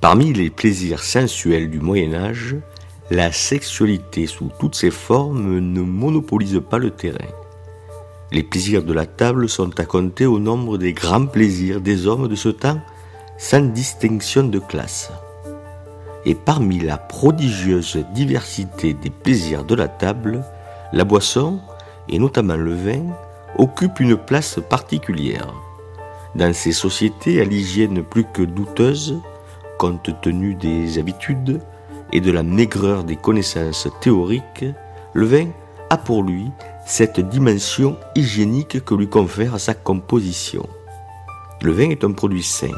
Parmi les plaisirs sensuels du Moyen-Âge, la sexualité sous toutes ses formes ne monopolise pas le terrain. Les plaisirs de la table sont à compter au nombre des grands plaisirs des hommes de ce temps, sans distinction de classe. Et parmi la prodigieuse diversité des plaisirs de la table, la boisson, et notamment le vin, occupe une place particulière. Dans ces sociétés à l'hygiène plus que douteuse, compte tenu des habitudes et de la maigreur des connaissances théoriques, le vin a pour lui cette dimension hygiénique que lui confère sa composition. Le vin est un produit sain,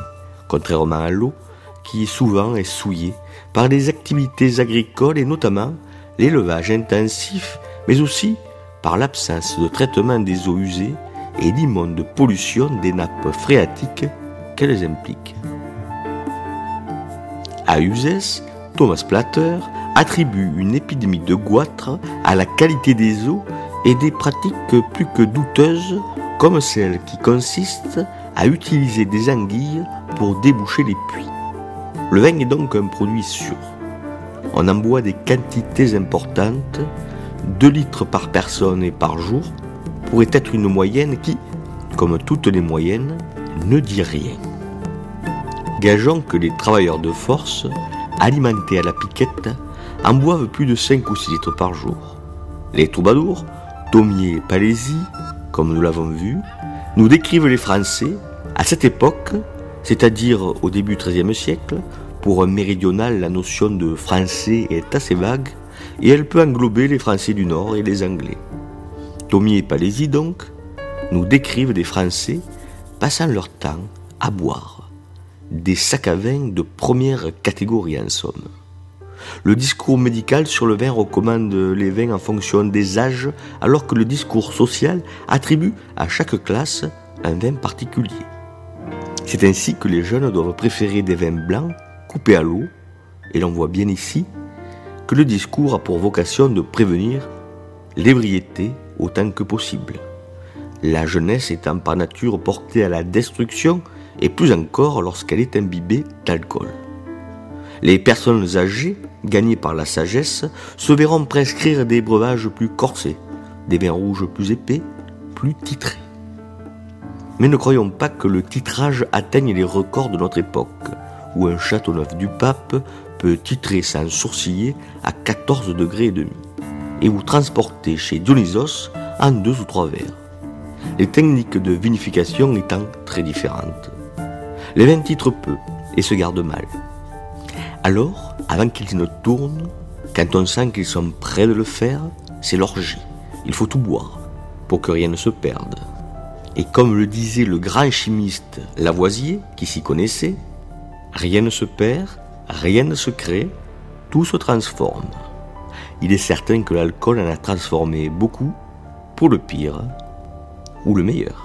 contrairement à l'eau, qui souvent est souillée par les activités agricoles et notamment l'élevage intensif, mais aussi par l'absence de traitement des eaux usées et l'immonde pollution des nappes phréatiques qu'elles impliquent. À Uzès, Thomas Plater attribue une épidémie de goitre à la qualité des eaux et des pratiques plus que douteuses comme celle qui consiste à utiliser des anguilles pour déboucher les puits. Le vin est donc un produit sûr. On en boit des quantités importantes, 2 litres par personne et par jour, pourrait être une moyenne qui, comme toutes les moyennes, ne dit rien. Gageons que les travailleurs de force, alimentés à la piquette, en boivent plus de 5 ou 6 litres par jour. Les troubadours, Daumier et Palaisie, comme nous l'avons vu, nous décrivent les Français, à cette époque, c'est-à-dire au début XIIIe siècle. Pour un méridional, la notion de français est assez vague, et elle peut englober les Français du Nord et les Anglais. Daumier et Palaisie, donc, nous décrivent des Français passant leur temps à boire des sacs à vin de première catégorie en somme. Le discours médical sur le vin recommande les vins en fonction des âges, alors que le discours social attribue à chaque classe un vin particulier. C'est ainsi que les jeunes doivent préférer des vins blancs coupés à l'eau, et l'on voit bien ici que le discours a pour vocation de prévenir l'ébriété autant que possible. La jeunesse étant par nature portée à la destruction, et plus encore lorsqu'elle est imbibée d'alcool. Les personnes âgées, gagnées par la sagesse, se verront prescrire des breuvages plus corsés, des vins rouges plus épais, plus titrés. Mais ne croyons pas que le titrage atteigne les records de notre époque, où un Châteauneuf du Pape peut titrer sans sourciller à 14 degrés et demi, et vous transporter chez Dionysos en 2 ou 3 verres. Les techniques de vinification étant très différentes. Les vins titrent peu et se gardent mal. Alors, avant qu'ils ne tournent, quand on sent qu'ils sont prêts de le faire, c'est l'orgie. Il faut tout boire pour que rien ne se perde. Et comme le disait le grand chimiste Lavoisier, qui s'y connaissait, rien ne se perd, rien ne se crée, tout se transforme. Il est certain que l'alcool en a transformé beaucoup, pour le pire ou le meilleur.